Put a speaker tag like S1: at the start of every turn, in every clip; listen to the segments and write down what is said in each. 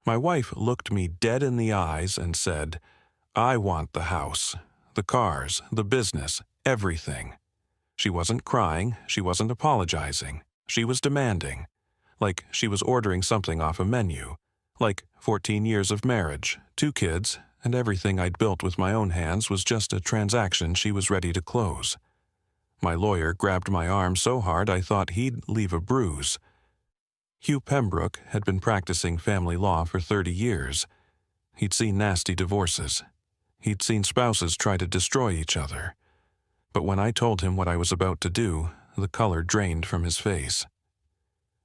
S1: My wife looked me dead in the eyes and said, "I want the house, the cars, the business, everything." She wasn't crying, she wasn't apologizing, she was demanding, like she was ordering something off a menu, like 14 years of marriage, 2 kids, and everything I'd built with my own hands was just a transaction she was ready to close. My lawyer grabbed my arm so hard I thought he'd leave a bruise. Hugh Pembroke had been practicing family law for 30 years. He'd seen nasty divorces. He'd seen spouses try to destroy each other. But when I told him what I was about to do, the color drained from his face.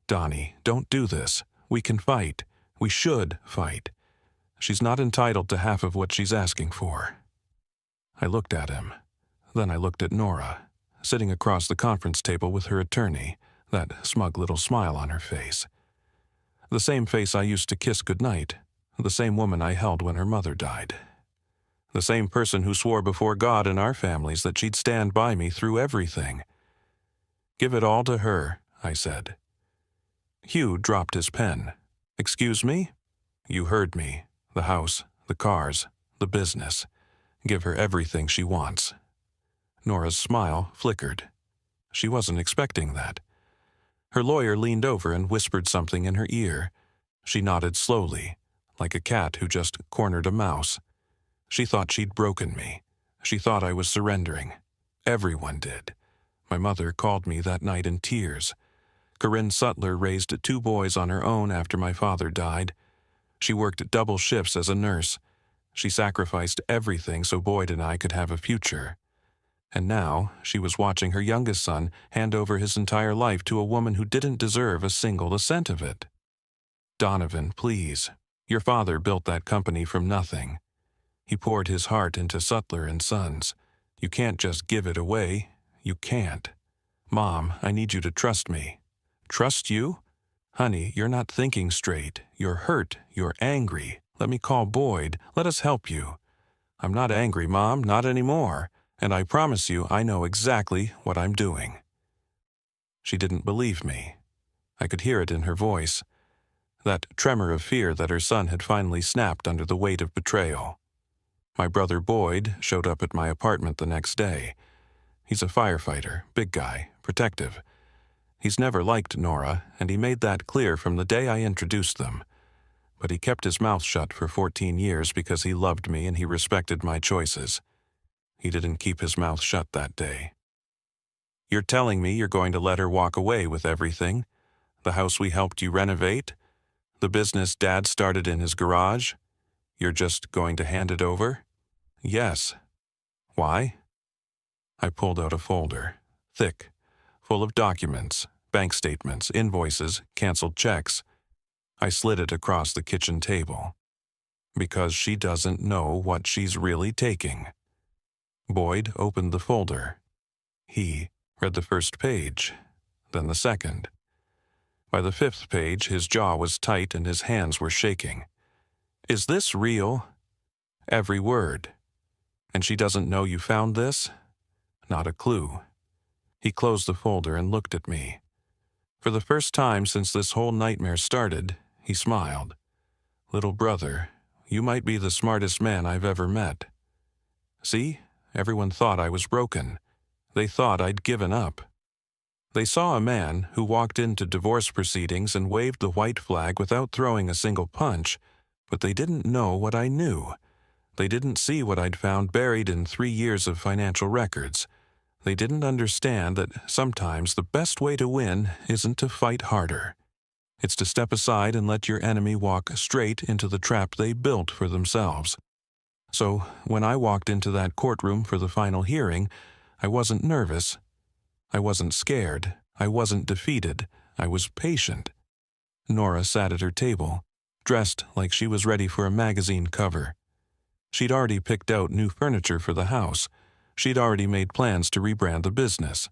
S1: "Donnie, don't do this. We can fight. We should fight. She's not entitled to half of what she's asking for." I looked at him. Then I looked at Nora, sitting across the conference table with her attorney, that smug little smile on her face. The same face I used to kiss goodnight, the same woman I held when her mother died. The same person who swore before God and our families that she'd stand by me through everything. "Give it all to her," I said. Hugh dropped his pen. "Excuse me?" "You heard me. The house, the cars, the business. Give her everything she wants." Nora's smile flickered. She wasn't expecting that. Her lawyer leaned over and whispered something in her ear. She nodded slowly, like a cat who just cornered a mouse. She thought she'd broken me. She thought I was surrendering. Everyone did. My mother called me that night in tears. Corinne Sutler raised 2 boys on her own after my father died. She worked double shifts as a nurse. She sacrificed everything so Boyd and I could have a future. And now she was watching her youngest son hand over his entire life to a woman who didn't deserve a single cent of it. "Donovan, please. Your father built that company from nothing. He poured his heart into Sutler and Sons. You can't just give it away. You can't. Mom, I need you to trust me." "Trust you? Honey, you're not thinking straight. You're hurt. You're angry. Let me call Boyd. Let us help you." "I'm not angry, Mom, not anymore. And I promise you I know exactly what I'm doing." She didn't believe me. I could hear it in her voice. That tremor of fear that her son had finally snapped under the weight of betrayal. My brother Boyd showed up at my apartment the next day. He's a firefighter, big guy, protective. He's never liked Nora, and he made that clear from the day I introduced them. But he kept his mouth shut for 14 years because he loved me and he respected my choices. He didn't keep his mouth shut that day. "You're telling me you're going to let her walk away with everything? The house we helped you renovate? The business Dad started in his garage? You're just going to hand it over?" "Yes." "Why?" I pulled out a folder, thick, full of documents, bank statements, invoices, canceled checks. I slid it across the kitchen table. "Because she doesn't know what she's really taking." Boyd opened the folder. He read the first page, then the second. By the 5th page, his jaw was tight and his hands were shaking. "Is this real?" "Every word." "And she doesn't know you found this?" "Not a clue." He closed the folder and looked at me. For the first time since this whole nightmare started, he smiled. "Little brother, you might be the smartest man I've ever met." See? Everyone thought I was broken. They thought I'd given up. They saw a man who walked into divorce proceedings and waved the white flag without throwing a single punch, but they didn't know what I knew. They didn't see what I'd found buried in 3 years of financial records. They didn't understand that sometimes the best way to win isn't to fight harder. It's to step aside and let your enemy walk straight into the trap they built for themselves. So when I walked into that courtroom for the final hearing, I wasn't nervous. I wasn't scared. I wasn't defeated. I was patient. Nora sat at her table, dressed like she was ready for a magazine cover. She'd already picked out new furniture for the house. She'd already made plans to rebrand the business.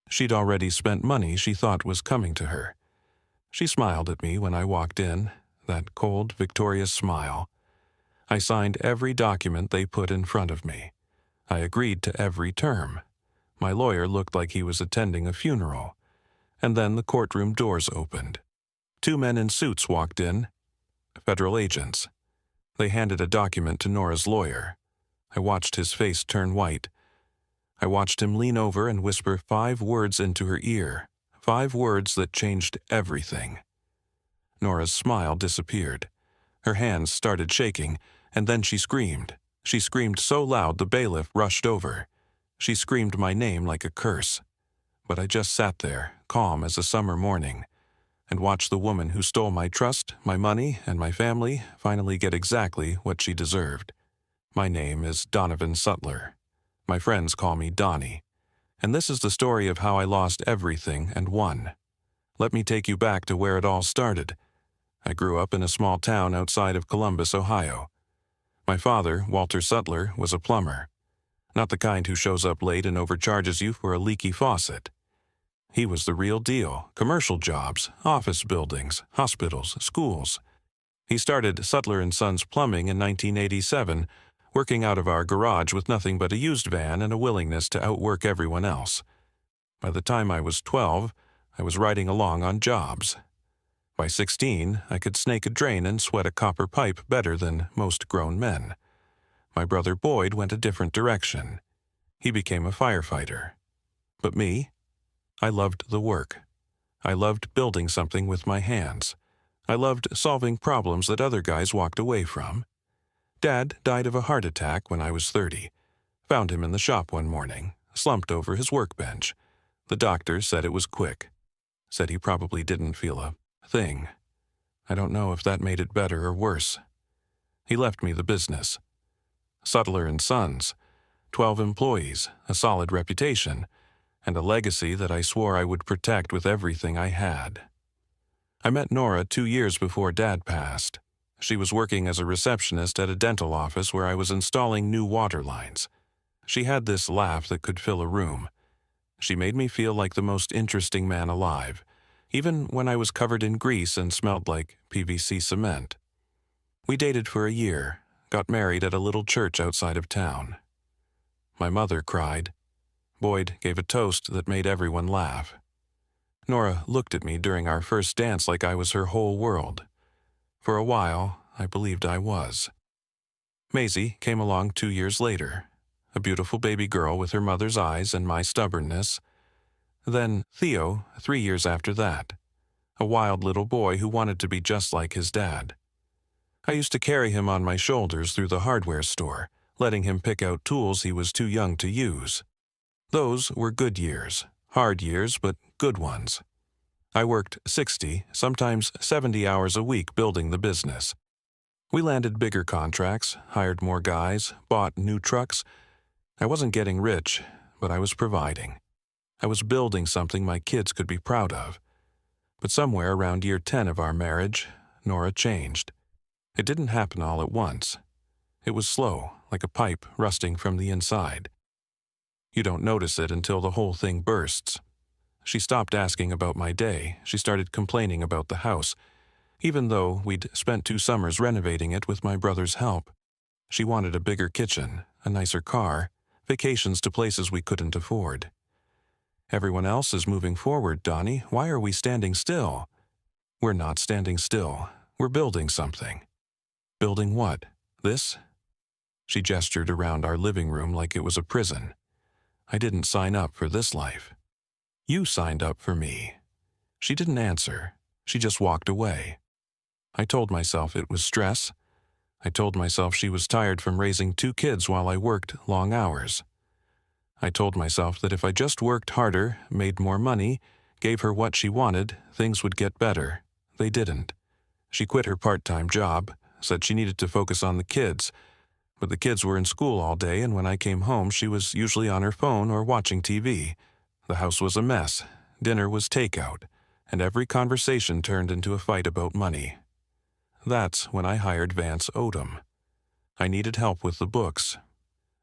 S1: She'd already spent money she thought was coming to her. She smiled at me when I walked in, that cold, victorious smile. I signed every document they put in front of me. I agreed to every term. My lawyer looked like he was attending a funeral. And then the courtroom doors opened. 2 men in suits walked in. federal agents. They handed a document to Nora's lawyer. I watched his face turn white. I watched him lean over and whisper 5 words into her ear, 5 words that changed everything. Nora's smile disappeared. Her hands started shaking, and then she screamed. She screamed so loud the bailiff rushed over. She screamed my name like a curse. But I just sat there, calm as a summer morning, and watched the woman who stole my trust, my money, and my family finally get exactly what she deserved. My name is Donovan Sutler. My friends call me Donnie. And this is the story of how I lost everything and won. Let me take you back to where it all started. I grew up in a small town outside of Columbus, Ohio. My father, Walter Sutler, was a plumber. Not the kind who shows up late and overcharges you for a leaky faucet. He was the real deal: commercial jobs, office buildings, hospitals, schools. He started Sutler & Sons Plumbing in 1987, working out of our garage with nothing but a used van and a willingness to outwork everyone else. By the time I was 12, I was riding along on jobs. By 16, I could snake a drain and sweat a copper pipe better than most grown men. My brother Boyd went a different direction. He became a firefighter. But me? I loved the work. I loved building something with my hands. I loved solving problems that other guys walked away from. Dad died of a heart attack when I was 30. Found him in the shop one morning, slumped over his workbench. The doctor said it was quick. Said he probably didn't feel a thing. I don't know if that made it better or worse. He left me the business. Sutler & Sons, 12 employees, a solid reputation, and a legacy that I swore I would protect with everything I had. I met Nora 2 years before Dad passed. She was working as a receptionist at a dental office where I was installing new water lines. She had this laugh that could fill a room. She made me feel like the most interesting man alive, even when I was covered in grease and smelled like PVC cement. We dated for a year, got married at a little church outside of town. My mother cried. Boyd gave a toast that made everyone laugh. Nora looked at me during our first dance like I was her whole world. For a while, I believed I was. Maisie came along 2 years later, a beautiful baby girl with her mother's eyes and my stubbornness. Then Theo, 3 years after that, a wild little boy who wanted to be just like his dad. I used to carry him on my shoulders through the hardware store, letting him pick out tools he was too young to use. Those were good years, hard years, but good ones. I worked 60, sometimes 70 hours a week building the business. We landed bigger contracts, hired more guys, bought new trucks. I wasn't getting rich, but I was providing. I was building something my kids could be proud of. But somewhere around year 10 of our marriage, Nora changed. It didn't happen all at once. It was slow, like a pipe rusting from the inside. You don't notice it until the whole thing bursts. She stopped asking about my day. She started complaining about the house, even though we'd spent 2 summers renovating it with my brother's help. She wanted a bigger kitchen, a nicer car, vacations to places we couldn't afford. Everyone else is moving forward, Donnie. Why are we standing still? We're not standing still. We're building something. Building what? This? She gestured around our living room like it was a prison. I didn't sign up for this life. You signed up for me. She didn't answer. She just walked away. I told myself it was stress. I told myself she was tired from raising 2 kids while I worked long hours. I told myself that if I just worked harder, made more money, gave her what she wanted, things would get better. They didn't. She quit her part-time job, said she needed to focus on the kids, but the kids were in school all day, and when I came home, she was usually on her phone or watching TV. The house was a mess, dinner was takeout, and every conversation turned into a fight about money. That's when I hired Vance Odom. I needed help with the books.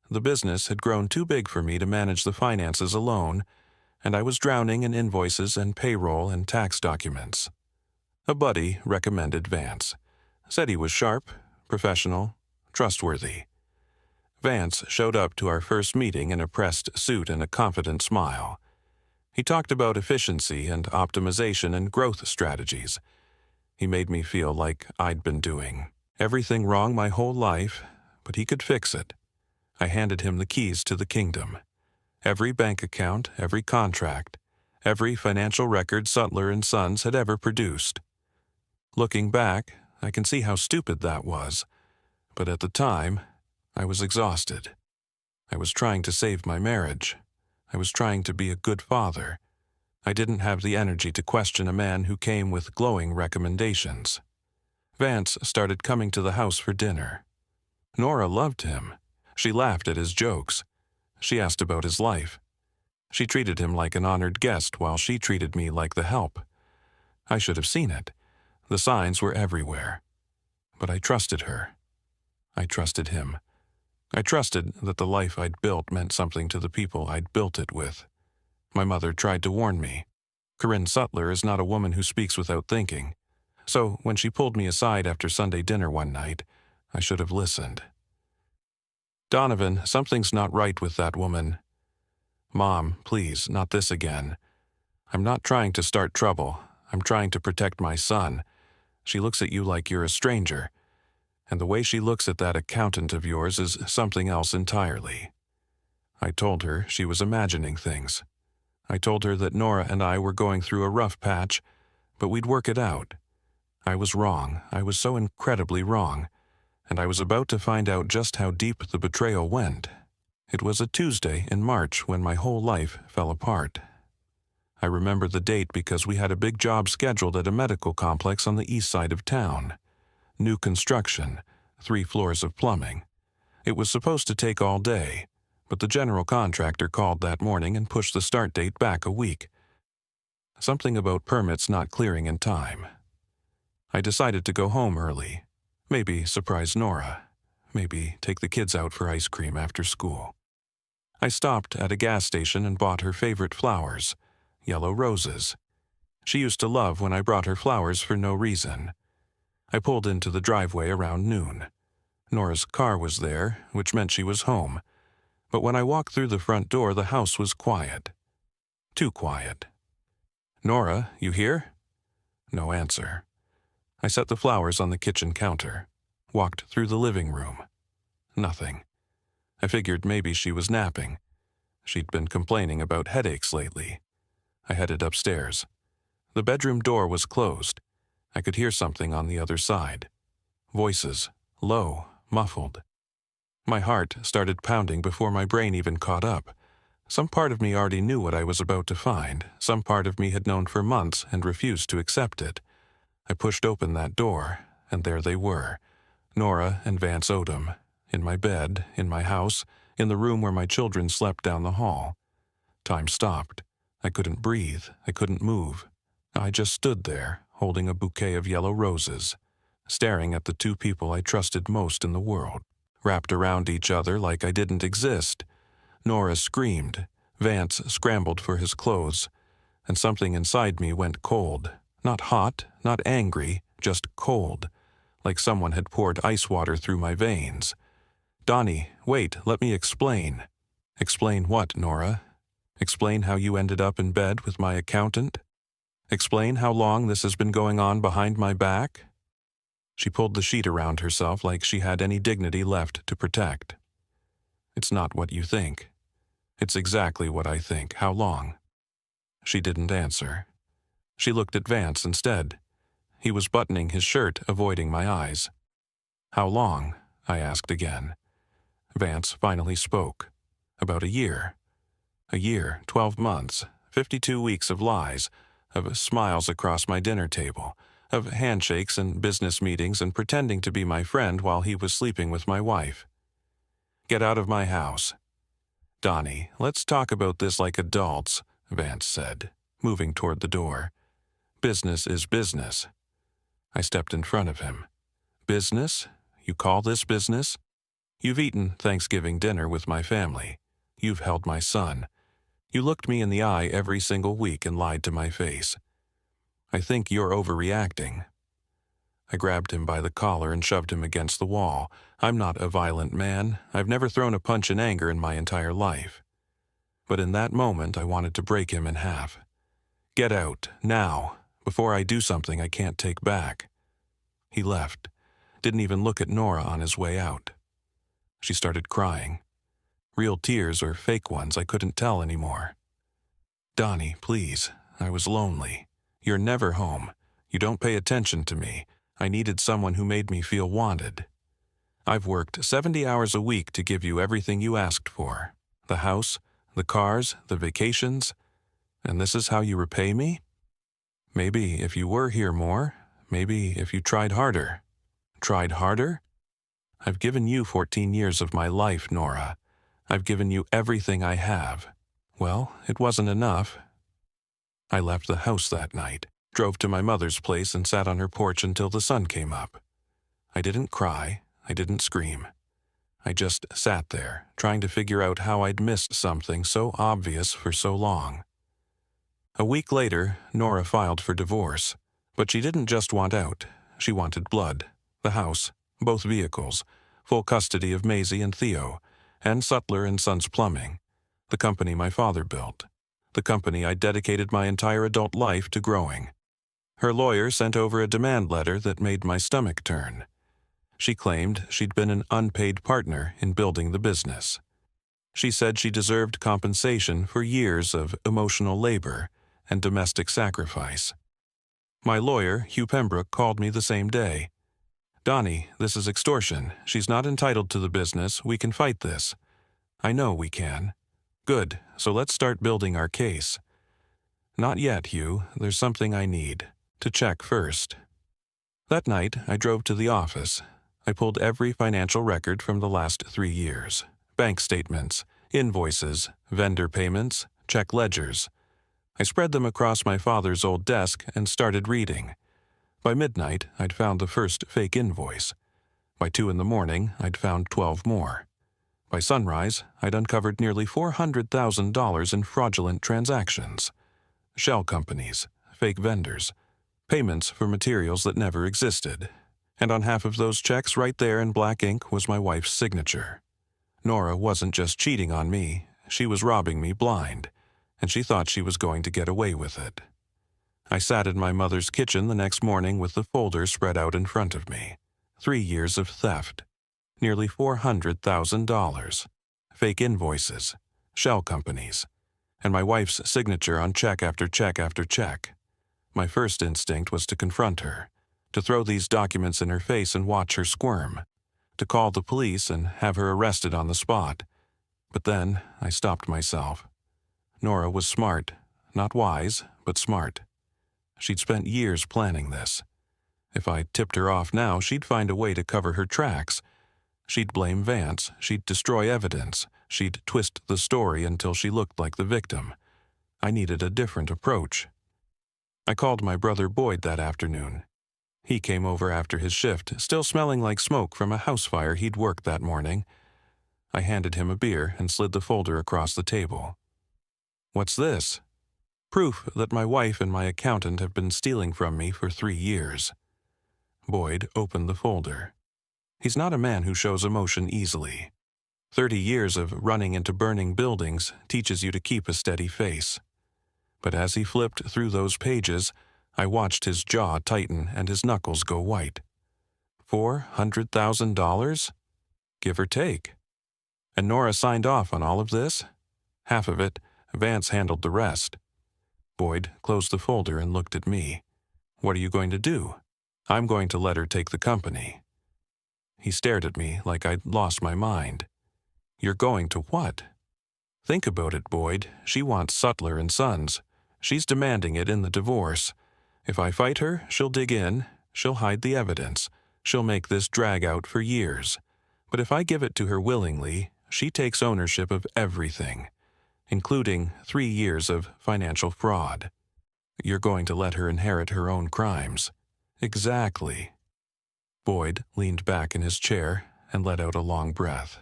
S1: The business had grown too big for me to manage the finances alone, and I was drowning in invoices and payroll and tax documents. A buddy recommended Vance. Said he was sharp, professional, trustworthy. Vance showed up to our first meeting in a pressed suit and a confident smile. He talked about efficiency and optimization and growth strategies. He made me feel like I'd been doing everything wrong my whole life, but he could fix it. I handed him the keys to the kingdom. Every bank account, every contract, every financial record Sutler and Sons had ever produced. Looking back, I can see how stupid that was, but at the time, I was exhausted. I was trying to save my marriage. I was trying to be a good father. I didn't have the energy to question a man who came with glowing recommendations. Vance started coming to the house for dinner. Nora loved him. She laughed at his jokes. She asked about his life. She treated him like an honored guest while she treated me like the help. I should have seen it. The signs were everywhere. But I trusted her. I trusted him. I trusted that the life I'd built meant something to the people I'd built it with. My mother tried to warn me. Corinne Sutler is not a woman who speaks without thinking. So when she pulled me aside after Sunday dinner one night, I should have listened. "Donovan, something's not right with that woman." "Mom, please, not this again. I'm not trying to start trouble. I'm trying to protect my son. She looks at you like you're a stranger. And the way she looks at that accountant of yours is something else entirely." I told her she was imagining things. I told her that Nora and I were going through a rough patch, but we'd work it out. I was wrong. I was so incredibly wrong. And I was about to find out just how deep the betrayal went. It was a Tuesday in March when my whole life fell apart. I remember the date because we had a big job scheduled at a medical complex on the east side of town. New construction, 3 floors of plumbing. It was supposed to take all day, but the general contractor called that morning and pushed the start date back a week. Something about permits not clearing in time. I decided to go home early. Maybe surprise Nora. Maybe take the kids out for ice cream after school. I stopped at a gas station and bought her favorite flowers, yellow roses. She used to love when I brought her flowers for no reason. I pulled into the driveway around noon. Nora's car was there, which meant she was home. But when I walked through the front door, the house was quiet. Too quiet. "Nora, you here?" No answer. I set the flowers on the kitchen counter, walked through the living room. Nothing. I figured maybe she was napping. She'd been complaining about headaches lately. I headed upstairs. The bedroom door was closed. I could hear something on the other side. Voices, low, muffled. My heart started pounding before my brain even caught up. Some part of me already knew what I was about to find. Some part of me had known for months and refused to accept it. I pushed open that door, and there they were, Nora and Vance Odom, in my bed, in my house, in the room where my children slept down the hall. Time stopped. I couldn't breathe. I couldn't move. I just stood there, holding a bouquet of yellow roses, staring at the 2 people I trusted most in the world, wrapped around each other like I didn't exist. Nora screamed. Vance scrambled for his clothes, and something inside me went cold. Not hot, not angry, just cold, like someone had poured ice water through my veins. "Donnie, wait, let me explain." "Explain what, Nora? Explain how you ended up in bed with my accountant? Explain how long this has been going on behind my back?" She pulled the sheet around herself like she had any dignity left to protect. "It's not what you think. It's exactly what I think. How long?" She didn't answer. She looked at Vance instead. He was buttoning his shirt, avoiding my eyes. "How long?" I asked again. Vance finally spoke. "About a year. A year, 12 months, 52 weeks of lies, of smiles across my dinner table, of handshakes and business meetings and pretending to be my friend while he was sleeping with my wife. Get out of my house." "Donnie, let's talk about this like adults," Vance said, moving toward the door. "Business is business." I stepped in front of him. "Business? You call this business? You've eaten Thanksgiving dinner with my family. You've held my son. You looked me in the eye every single week and lied to my face. I think you're overreacting." I grabbed him by the collar and shoved him against the wall. I'm not a violent man. I've never thrown a punch in anger in my entire life. But in that moment, I wanted to break him in half. "Get out, now, before I do something I can't take back." He left. Didn't even look at Nora on his way out. She started crying. Real tears or fake ones, I couldn't tell anymore. Donnie, please. I was lonely. You're never home. You don't pay attention to me. I needed someone who made me feel wanted. I've worked 70 hours a week to give you everything you asked for. The house, the cars, the vacations. And this is how you repay me? Maybe if you were here more, maybe if you tried harder. Tried harder? I've given you 14 years of my life, Nora. I've given you everything I have. Well, it wasn't enough. I left the house that night, drove to my mother's place and sat on her porch until the sun came up. I didn't cry. I didn't scream. I just sat there, trying to figure out how I'd missed something so obvious for so long. A week later, Nora filed for divorce. But she didn't just want out. She wanted blood, the house, both vehicles, full custody of Maisie and Theo, and Sutler and Sons Plumbing, the company my father built, the company I dedicated my entire adult life to growing. Her lawyer sent over a demand letter that made my stomach turn. She claimed she'd been an unpaid partner in building the business. She said she deserved compensation for years of emotional labor and domestic sacrifice. My lawyer, Hugh Pembroke, called me the same day. Donnie, this is extortion. She's not entitled to the business. We can fight this. I know we can. Good, so let's start building our case. Not yet, Hugh. There's something I need to check first. That night, I drove to the office. I pulled every financial record from the last 3 years. Bank statements, invoices, vendor payments, check ledgers. I spread them across my father's old desk and started reading. By midnight, I'd found the first fake invoice. By 2 in the morning, I'd found 12 more. By sunrise, I'd uncovered nearly $400,000 in fraudulent transactions. Shell companies, fake vendors, payments for materials that never existed. And on half of those checks right there in black ink was my wife's signature. Nora wasn't just cheating on me, she was robbing me blind, and she thought she was going to get away with it. I sat in my mother's kitchen the next morning with the folder spread out in front of me. 3 years of theft. Nearly $400,000. Fake invoices. Shell companies. And my wife's signature on check after check after check. My first instinct was to confront her, to throw these documents in her face and watch her squirm, to call the police and have her arrested on the spot. But then I stopped myself. Nora was smart. Not wise, but smart. She'd spent years planning this. If I tipped her off now, she'd find a way to cover her tracks. She'd blame Vance, she'd destroy evidence, she'd twist the story until she looked like the victim. I needed a different approach. I called my brother Boyd that afternoon. He came over after his shift, still smelling like smoke from a house fire he'd worked that morning. I handed him a beer and slid the folder across the table. "What's this?" "Proof that my wife and my accountant have been stealing from me for 3 years. Boyd opened the folder. He's not a man who shows emotion easily. 30 years of running into burning buildings teaches you to keep a steady face. But as he flipped through those pages, I watched his jaw tighten and his knuckles go white. $400,000? Give or take. And Nora signed off on all of this? Half of it. Vance handled the rest. Boyd closed the folder and looked at me. "What are you going to do?" "I'm going to let her take the company." He stared at me like I'd lost my mind. "You're going to what?" "Think about it, Boyd. She wants Sutler and Sons. She's demanding it in the divorce. If I fight her, she'll dig in. She'll hide the evidence. She'll make this drag out for years. But if I give it to her willingly, she takes ownership of everything, including 3 years of financial fraud. You're going to let her inherit her own crimes." "Exactly." Boyd leaned back in his chair and let out a long breath.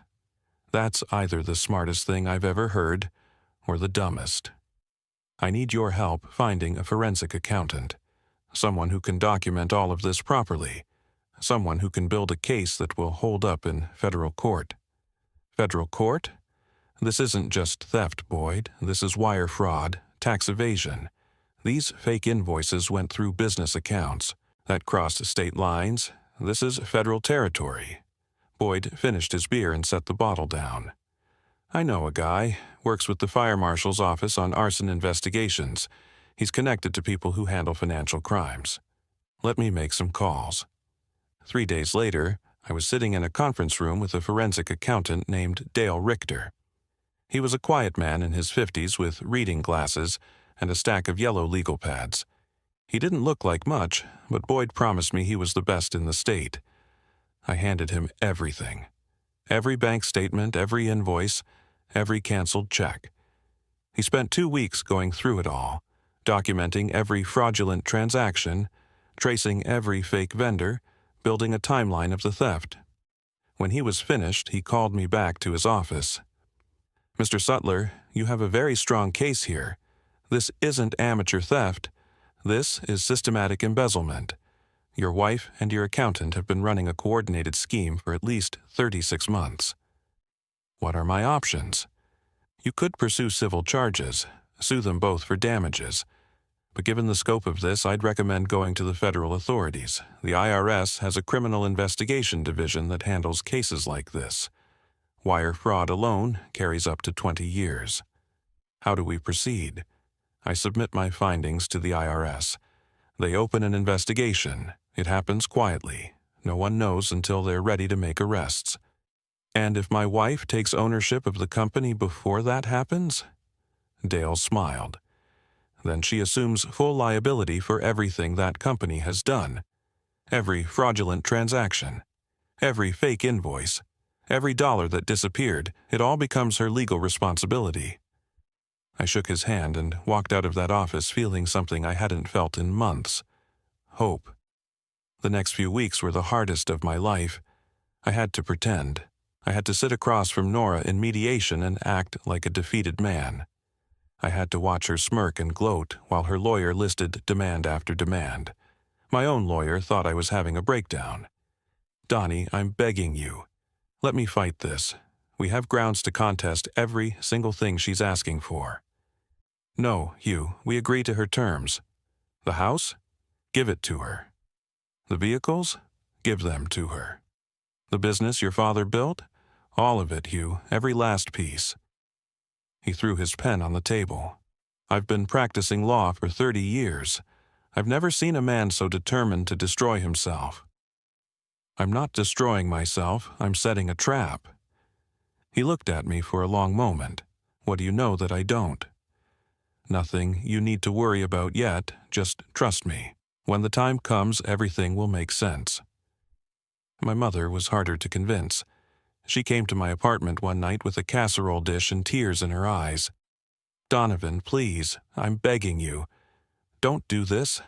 S1: "That's either the smartest thing I've ever heard or the dumbest. I need your help finding a forensic accountant, someone who can document all of this properly, someone who can build a case that will hold up in federal court." "Federal court? This isn't just theft, Boyd. This is wire fraud, tax evasion. These fake invoices went through business accounts. That crossed state lines. This is federal territory. Boyd finished his beer and set the bottle down. I know a guy, works with the fire marshal's office on arson investigations. He's connected to people who handle financial crimes. Let me make some calls. 3 days later, I was sitting in a conference room with a forensic accountant named Dale Richter. He was a quiet man in his 50s with reading glasses and a stack of yellow legal pads. He didn't look like much, but Boyd promised me he was the best in the state. I handed him everything. Every bank statement, every invoice, every canceled check. He spent 2 weeks going through it all, documenting every fraudulent transaction, tracing every fake vendor, building a timeline of the theft. When he was finished, he called me back to his office. "Mr. Sutler, you have a very strong case here. This isn't amateur theft. This is systematic embezzlement. Your wife and your accountant have been running a coordinated scheme for at least 36 months. What are my options? You could pursue civil charges, sue them both for damages. But given the scope of this, I'd recommend going to the federal authorities. The IRS has a criminal investigation division that handles cases like this. Wire fraud alone carries up to 20 years. How do we proceed? I submit my findings to the IRS. They open an investigation. It happens quietly. No one knows until they're ready to make arrests. And if my wife takes ownership of the company before that happens?" Dale smiled. "Then she assumes full liability for everything that company has done. Every fraudulent transaction, every fake invoice, every dollar that disappeared, it all becomes her legal responsibility." I shook his hand and walked out of that office feeling something I hadn't felt in months. Hope. The next few weeks were the hardest of my life. I had to pretend. I had to sit across from Nora in mediation and act like a defeated man. I had to watch her smirk and gloat while her lawyer listed demand after demand. My own lawyer thought I was having a breakdown. "Donnie, I'm begging you. Let me fight this. We have grounds to contest every single thing she's asking for." "No, Hugh, we agree to her terms. The house? Give it to her. The vehicles? Give them to her. The business your father built? All of it, Hugh, every last piece." He threw his pen on the table. "I've been practicing law for 30 years. I've never seen a man so determined to destroy himself." "I'm not destroying myself, I'm setting a trap." He looked at me for a long moment. "What do you know that I don't?" "Nothing you need to worry about yet, just trust me. When the time comes, everything will make sense." My mother was harder to convince. She came to my apartment one night with a casserole dish and tears in her eyes. "Donovan, please, I'm begging you. Don't do this.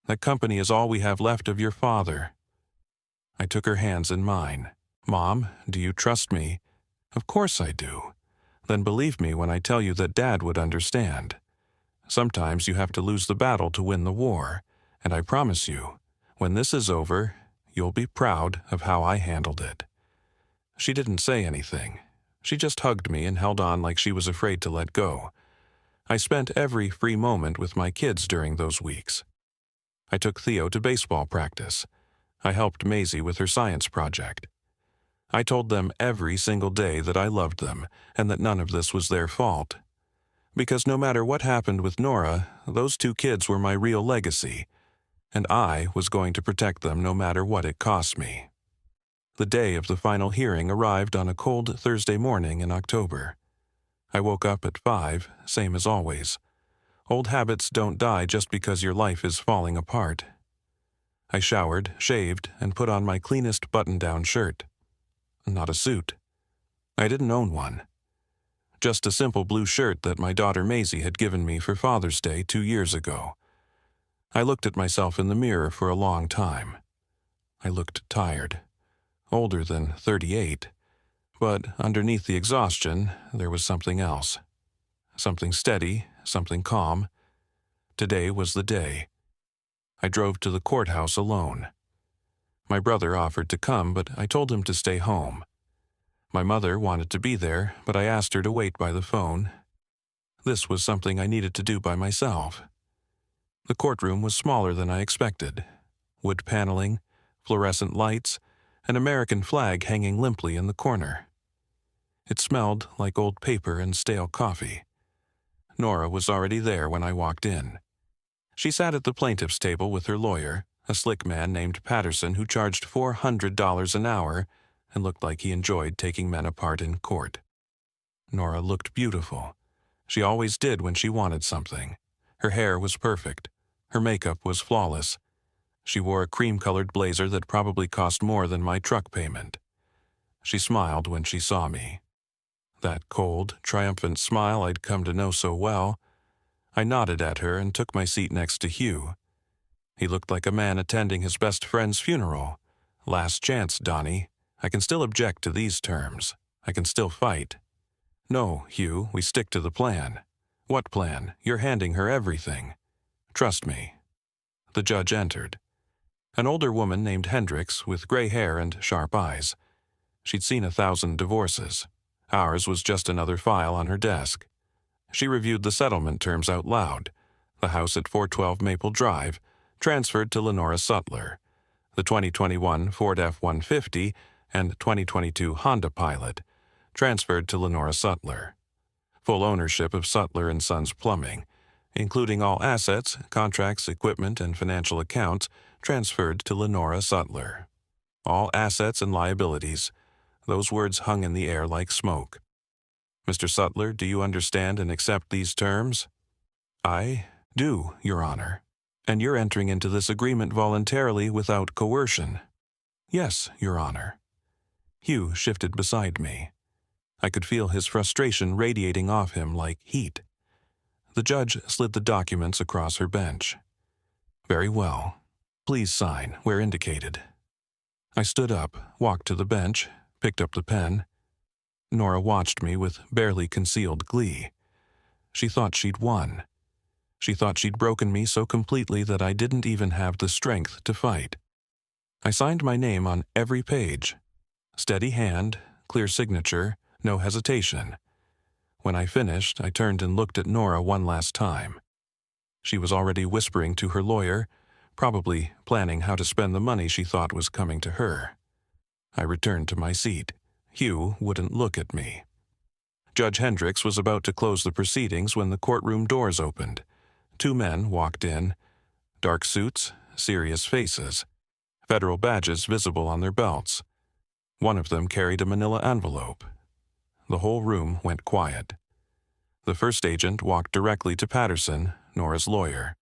S1: That company is all we have left of your father." I took her hands in mine. "Mom, do you trust me?" "Of course I do." "Then believe me when I tell you that Dad would understand. Sometimes you have to lose the battle to win the war, and I promise you, when this is over, you'll be proud of how I handled it." She didn't say anything. She just hugged me and held on like she was afraid to let go. I spent every free moment with my kids during those weeks. I took Theo to baseball practice. I helped Maisie with her science project. I told them every single day that I loved them and that none of this was their fault. Because no matter what happened with Nora, those 2 kids were my real legacy, and I was going to protect them no matter what it cost me. The day of the final hearing arrived on a cold Thursday morning in October. I woke up at 5, same as always. Old habits don't die just because your life is falling apart. I showered, shaved, and put on my cleanest button-down shirt. Not a suit. I didn't own one. Just a simple blue shirt that my daughter Maisie had given me for Father's Day 2 years ago. I looked at myself in the mirror for a long time. I looked tired. Older than 38. But underneath the exhaustion, there was something else. Something steady, something calm. Today was the day. I drove to the courthouse alone. My brother offered to come, but I told him to stay home. My mother wanted to be there, but I asked her to wait by the phone. This was something I needed to do by myself. The courtroom was smaller than I expected. wood paneling, fluorescent lights, an American flag hanging limply in the corner. It smelled like old paper and stale coffee. Nora was already there when I walked in. She sat at the plaintiff's table with her lawyer, a slick man named Patterson who charged $400 an hour and looked like he enjoyed taking men apart in court. Nora looked beautiful. She always did when she wanted something. Her hair was perfect. Her makeup was flawless. She wore a cream-colored blazer that probably cost more than my truck payment. She smiled when she saw me. That cold, triumphant smile I'd come to know so well. I nodded at her and took my seat next to Hugh. He looked like a man attending his best friend's funeral. Last chance, Donnie. I can still object to these terms. I can still fight. No, Hugh, we stick to the plan. What plan? You're handing her everything. Trust me. The judge entered. An older woman named Hendricks with gray hair and sharp eyes. She'd seen 1,000 divorces. Ours was just another file on her desk. She reviewed the settlement terms out loud. The house at 412 Maple Drive, transferred to Lenora Sutler. The 2021 Ford F-150 and 2022 Honda Pilot, transferred to Lenora Sutler. Full ownership of Sutler & Sons Plumbing, including all assets, contracts, equipment, and financial accounts, transferred to Lenora Sutler. All assets and liabilities. Those words hung in the air like smoke. Mr. Sutler, do you understand and accept these terms? I do, Your Honor. And you're entering into this agreement voluntarily without coercion. Yes, Your Honor. Hugh shifted beside me. I could feel his frustration radiating off him like heat. The judge slid the documents across her bench. Very well. Please sign where indicated. I stood up, walked to the bench, picked up the pen. Nora watched me with barely concealed glee. She thought she'd won. She thought she'd broken me so completely that I didn't even have the strength to fight. I signed my name on every page. Steady hand, clear signature, no hesitation. When I finished, I turned and looked at Nora one last time. She was already whispering to her lawyer, probably planning how to spend the money she thought was coming to her. I returned to my seat. Hugh wouldn't look at me. Judge Hendricks was about to close the proceedings when the courtroom doors opened. 2 men walked in. Dark suits, serious faces. Federal badges visible on their belts. One of them carried a manila envelope. The whole room went quiet. The first agent walked directly to Patterson, Nora's lawyer.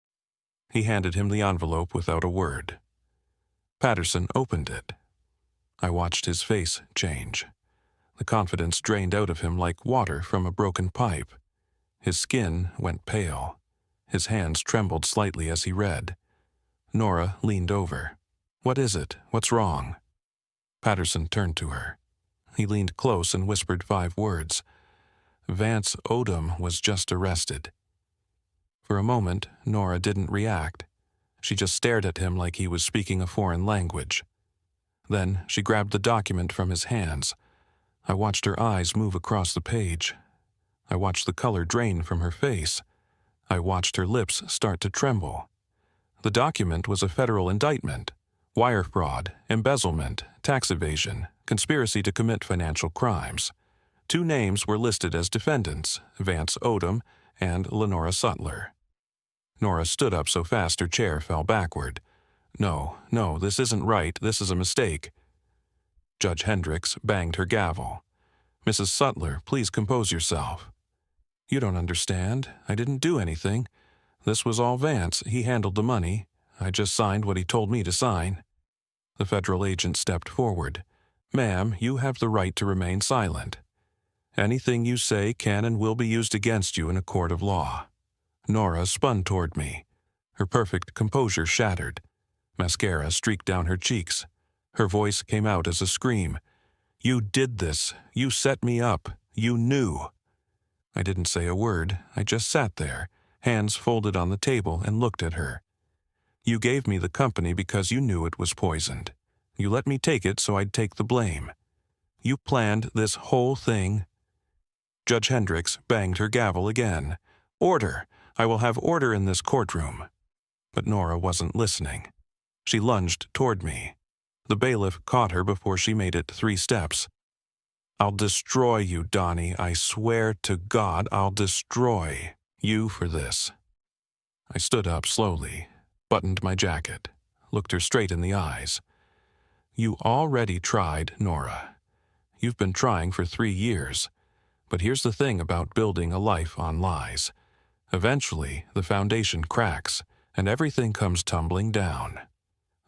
S1: He handed him the envelope without a word. Patterson opened it. I watched his face change. The confidence drained out of him like water from a broken pipe. His skin went pale. His hands trembled slightly as he read. Nora leaned over. "What is it? What's wrong?" Patterson turned to her. He leaned close and whispered 5 words. Vance Odom was just arrested. For a moment, Nora didn't react. She just stared at him like he was speaking a foreign language. Then she grabbed the document from his hands. I watched her eyes move across the page. I watched the color drain from her face. I watched her lips start to tremble. The document was a federal indictment. Wire fraud, embezzlement, tax evasion, conspiracy to commit financial crimes. 2 names were listed as defendants, Vance Odom and Lenora Sutler. Nora stood up so fast her chair fell backward. No, this isn't right. This is a mistake." Judge Hendricks banged her gavel. "Mrs. Sutler, please compose yourself." "You don't understand. I didn't do anything. This was all Vance. He handled the money. I just signed what he told me to sign." The federal agent stepped forward. "Ma'am, you have the right to remain silent. Anything you say can and will be used against you in a court of law." Nora spun toward me. Her perfect composure shattered. Mascara streaked down her cheeks. Her voice came out as a scream. "You did this. You set me up. You knew." I didn't say a word. I just sat there, hands folded on the table, and looked at her. "You gave me the company because you knew it was poisoned. You let me take it so I'd take the blame. You planned this whole thing." Judge Hendricks banged her gavel again. "Order! I will have order in this courtroom." But Nora wasn't listening. She lunged toward me. The bailiff caught her before she made it 3 steps. "I'll destroy you, Donnie. I swear to God I'll destroy you for this." I stood up slowly, buttoned my jacket, looked her straight in the eyes. "You already tried, Nora. You've been trying for 3 years. But here's the thing about building a life on lies. Eventually, the foundation cracks, and everything comes tumbling down."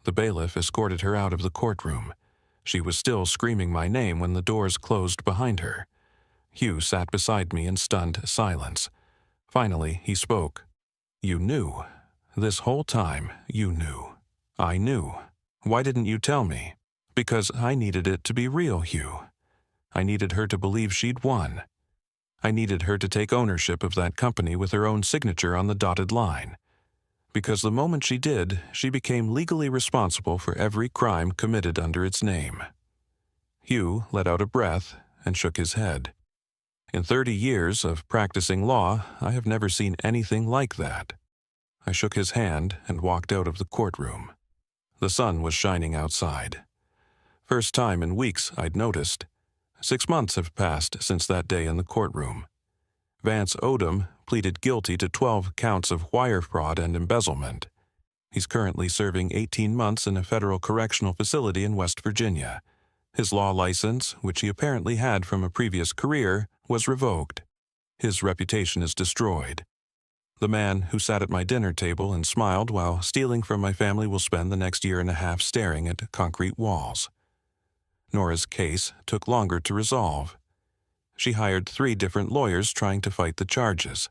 S1: The bailiff escorted her out of the courtroom. She was still screaming my name when the doors closed behind her. Hugh sat beside me in stunned silence. Finally, he spoke. "You knew. This whole time, you knew. I knew. Why didn't you tell me?" "Because I needed it to be real, Hugh. I needed her to believe she'd won. I needed her to take ownership of that company with her own signature on the dotted line. Because the moment she did, she became legally responsible for every crime committed under its name." Hugh let out a breath and shook his head. "In 30 years of practicing law, I have never seen anything like that." I shook his hand and walked out of the courtroom. The sun was shining outside. First time in weeks I'd noticed. 6 months have passed since that day in the courtroom. Vance Odom pleaded guilty to 12 counts of wire fraud and embezzlement. He's currently serving 18 months in a federal correctional facility in West Virginia. His law license, which he apparently had from a previous career, was revoked. His reputation is destroyed. The man who sat at my dinner table and smiled while stealing from my family will spend the next 1.5 years staring at concrete walls. Nora's case took longer to resolve. She hired 3 different lawyers trying to fight the charges.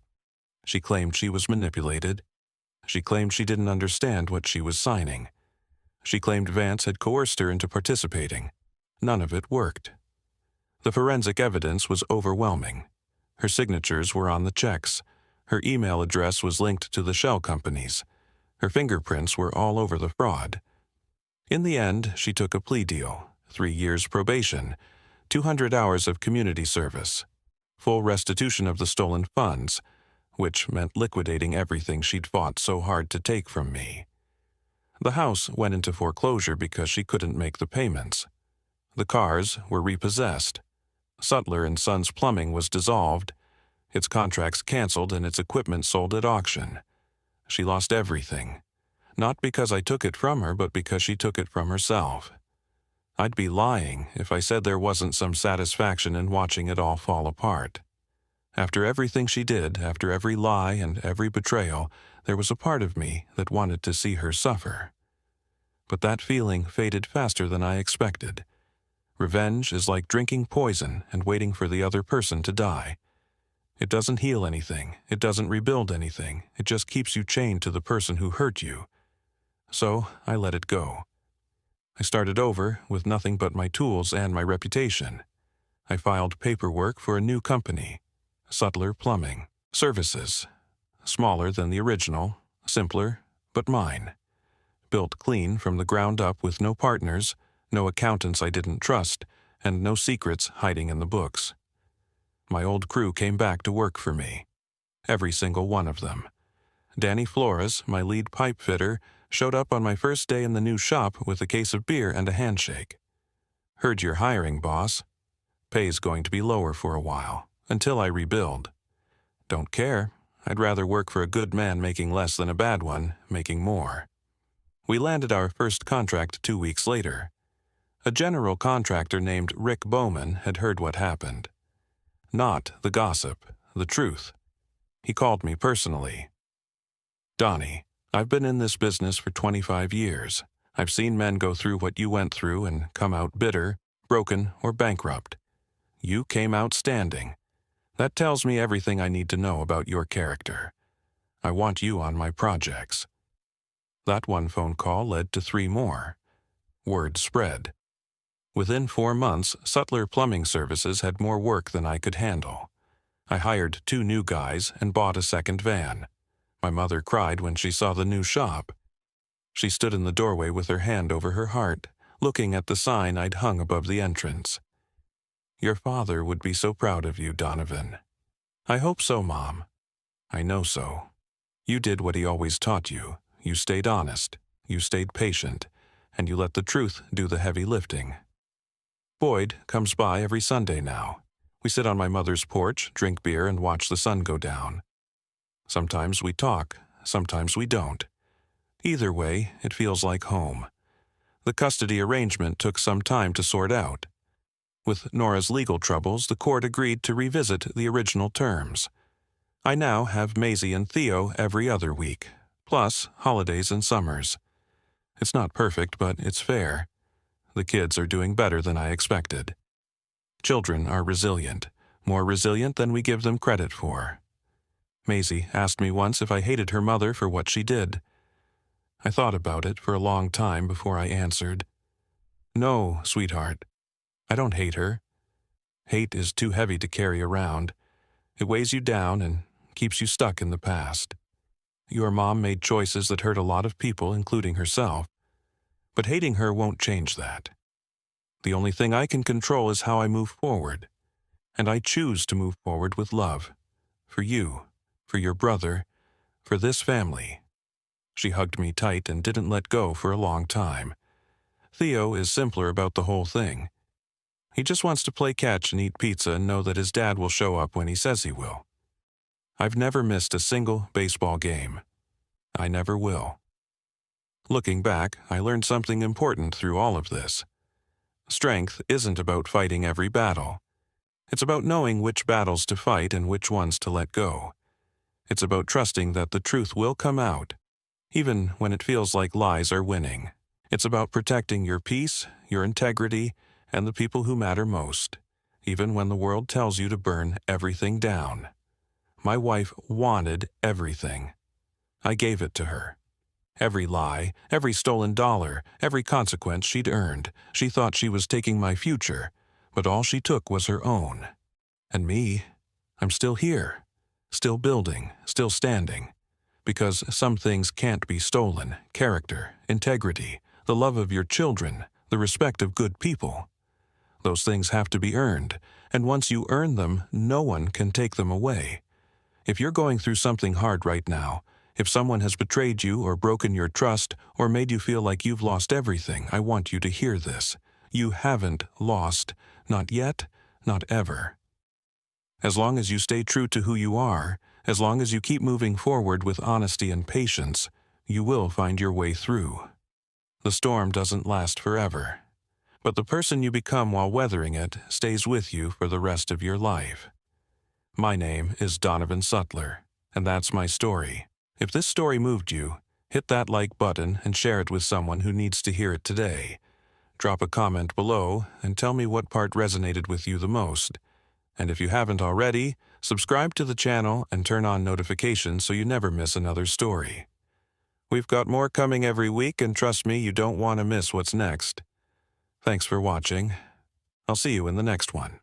S1: She claimed she was manipulated. She claimed she didn't understand what she was signing. She claimed Vance had coerced her into participating. None of it worked. The forensic evidence was overwhelming. Her signatures were on the checks. Her email address was linked to the shell companies. Her fingerprints were all over the fraud. In the end, she took a plea deal. 3 years probation, 200 hours of community service, full restitution of the stolen funds, which meant liquidating everything she'd fought so hard to take from me. The house went into foreclosure because she couldn't make the payments. The cars were repossessed. Sutler and Sons Plumbing was dissolved, its contracts canceled and its equipment sold at auction. She lost everything, not because I took it from her, but because she took it from herself. I'd be lying if I said there wasn't some satisfaction in watching it all fall apart. After everything she did, after every lie and every betrayal, there was a part of me that wanted to see her suffer. But that feeling faded faster than I expected. Revenge is like drinking poison and waiting for the other person to die. It doesn't heal anything. It doesn't rebuild anything. It just keeps you chained to the person who hurt you. So I let it go. I started over with nothing but my tools and my reputation. I filed paperwork for a new company, Sutler Plumbing Services, smaller than the original, simpler, but mine. Built clean from the ground up with no partners, no accountants I didn't trust, and no secrets hiding in the books. My old crew came back to work for me. Every single one of them. Danny Flores, my lead pipe fitter, showed up on my first day in the new shop with a case of beer and a handshake. "Heard you're hiring, boss. Pay's going to be lower for a while, until I rebuild." "Don't care. I'd rather work for a good man making less than a bad one, making more." We landed our first contract 2 weeks later. A general contractor named Rick Bowman had heard what happened. Not the gossip, the truth. He called me personally. "Donnie, I've been in this business for 25 years. I've seen men go through what you went through and come out bitter, broken, or bankrupt. You came out standing. That tells me everything I need to know about your character. I want you on my projects." That one phone call led to 3 more. Word spread. Within 4 months, Sutler Plumbing Services had more work than I could handle. I hired 2 new guys and bought a second van. My mother cried when she saw the new shop. She stood in the doorway with her hand over her heart, looking at the sign I'd hung above the entrance. "Your father would be so proud of you, Donovan." "I hope so, Mom." "I know so. You did what he always taught you. You stayed honest. you stayed patient, and you let the truth do the heavy lifting. Boyd comes by every Sunday now. We sit on my mother's porch, drink beer, and watch the sun go down. Sometimes we talk, sometimes we don't. Either way, it feels like home. The custody arrangement took some time to sort out. With Nora's legal troubles, the court agreed to revisit the original terms. I now have Maisie and Theo every other week, plus holidays and summers. It's not perfect, but it's fair. The kids are doing better than I expected. Children are resilient, more resilient than we give them credit for. Maisie asked me once if I hated her mother for what she did. I thought about it for a long time before I answered. No, sweetheart. I don't hate her. Hate is too heavy to carry around. It weighs you down and keeps you stuck in the past. Your mom made choices that hurt a lot of people, including herself. But hating her won't change that. The only thing I can control is how I move forward. And I choose to move forward with love. For you, for your brother, for this family. She hugged me tight and didn't let go for a long time. Theo is simpler about the whole thing. He just wants to play catch and eat pizza and know that his dad will show up when he says he will. I've never missed a single baseball game. I never will. Looking back, I learned something important through all of this. Strength isn't about fighting every battle. It's about knowing which battles to fight and which ones to let go. It's about trusting that the truth will come out, even when it feels like lies are winning. It's about protecting your peace, your integrity, and the people who matter most, even when the world tells you to burn everything down. My wife wanted everything. I gave it to her. Every lie, every stolen dollar, every consequence she'd earned. She thought she was taking my future, but all she took was her own. And me, I'm still here, still building, still standing. Because some things can't be stolen: character, integrity, the love of your children, the respect of good people. Those things have to be earned, and once you earn them, no one can take them away. If you're going through something hard right now, if someone has betrayed you or broken your trust or made you feel like you've lost everything, I want you to hear this. You haven't lost, not yet, not ever. As long as you stay true to who you are, as long as you keep moving forward with honesty and patience, you will find your way through. The storm doesn't last forever, but the person you become while weathering it stays with you for the rest of your life. My name is Donovan Sutler, and that's my story. If this story moved you, hit that like button and share it with someone who needs to hear it today. Drop a comment below and tell me what part resonated with you the most. And if you haven't already, subscribe to the channel and turn on notifications so you never miss another story. We've got more coming every week, and trust me, you don't want to miss what's next. Thanks for watching. I'll see you in the next one.